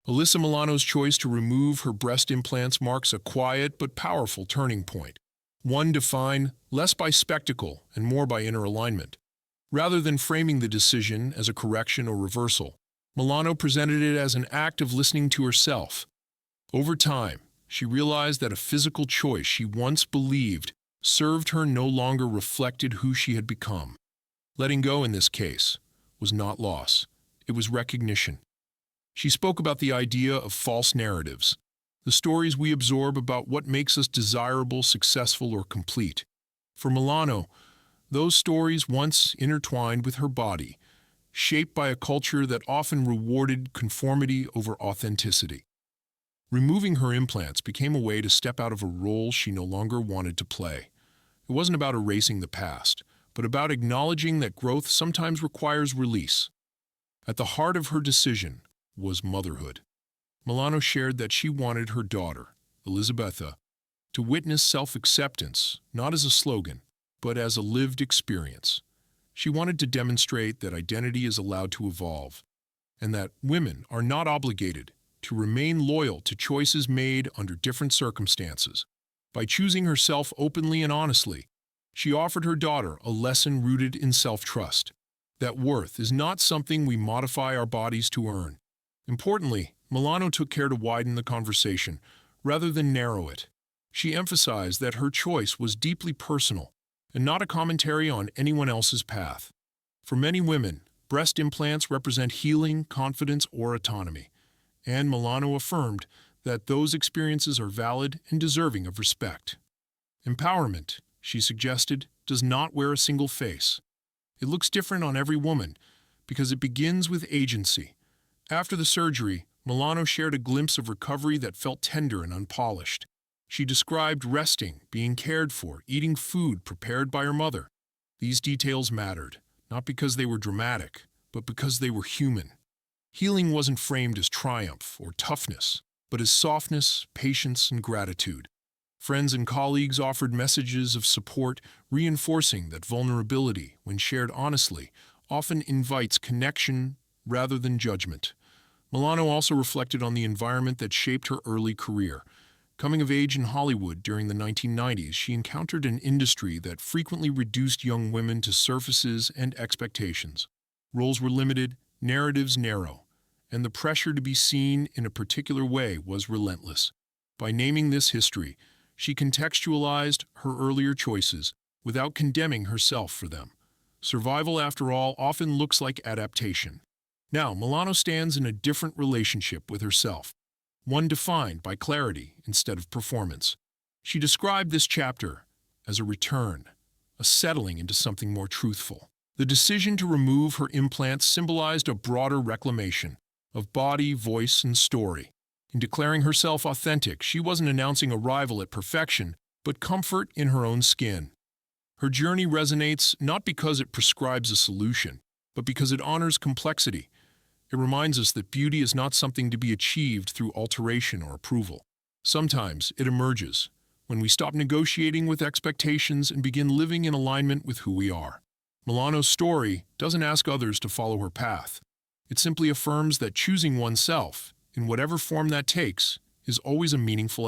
Alyssa Milano's choice to remove her breast implants marks a quiet but powerful turning point, one defined less by spectacle and more by inner alignment. Rather than framing the decision as a correction or reversal, Milano presented it as an act of listening to herself. Over time, she realized that a physical choice she once believed served her no longer reflected who she had become. Letting go in this case was not loss, it was recognition. She spoke about the idea of false narratives, the stories we absorb about what makes us desirable, successful, or complete. For Milano, those stories once intertwined with her body, shaped by a culture that often rewarded conformity over authenticity. Removing her implants became a way to step out of a role she no longer wanted to play. It wasn't about erasing the past, but about acknowledging that growth sometimes requires release. At the heart of her decision was motherhood. Milano shared that she wanted her daughter, Elisabetta, to witness self-acceptance not as a slogan, but as a lived experience. She wanted to demonstrate that identity is allowed to evolve, and that women are not obligated to remain loyal to choices made under different circumstances. By choosing herself openly and honestly, she offered her daughter a lesson rooted in self-trust, that worth is not something we modify our bodies to earn. Importantly, Milano took care to widen the conversation rather than narrow it. She emphasized that her choice was deeply personal and not a commentary on anyone else's path. For many women, breast implants represent healing, confidence, or autonomy, and Milano affirmed that those experiences are valid and deserving of respect. Empowerment, she suggested, does not wear a single face. It looks different on every woman because it begins with agency. After the surgery, Milano shared a glimpse of recovery that felt tender and unpolished. She described resting, being cared for, eating food prepared by her mother. These details mattered, not because they were dramatic, but because they were human. Healing wasn't framed as triumph or toughness, but as softness, patience, and gratitude. Friends and colleagues offered messages of support, reinforcing that vulnerability, when shared honestly, often invites connection rather than judgment. Milano also reflected on the environment that shaped her early career. Coming of age in Hollywood during the 1990s, she encountered an industry that frequently reduced young women to surfaces and expectations. Roles were limited, narratives narrow, and the pressure to be seen in a particular way was relentless. By naming this history, she contextualized her earlier choices without condemning herself for them. Survival, after all, often looks like adaptation. Now, Milano stands in a different relationship with herself, one defined by clarity instead of performance. She described this chapter as a return, a settling into something more truthful. The decision to remove her implants symbolized a broader reclamation of body, voice, and story. In declaring herself authentic, she wasn't announcing arrival at perfection, but comfort in her own skin. Her journey resonates not because it prescribes a solution, but because it honors complexity. It reminds us that beauty is not something to be achieved through alteration or approval. Sometimes it emerges when we stop negotiating with expectations and begin living in alignment with who we are. Milano's story doesn't ask others to follow her path. It simply affirms that choosing oneself, in whatever form that takes, is always a meaningful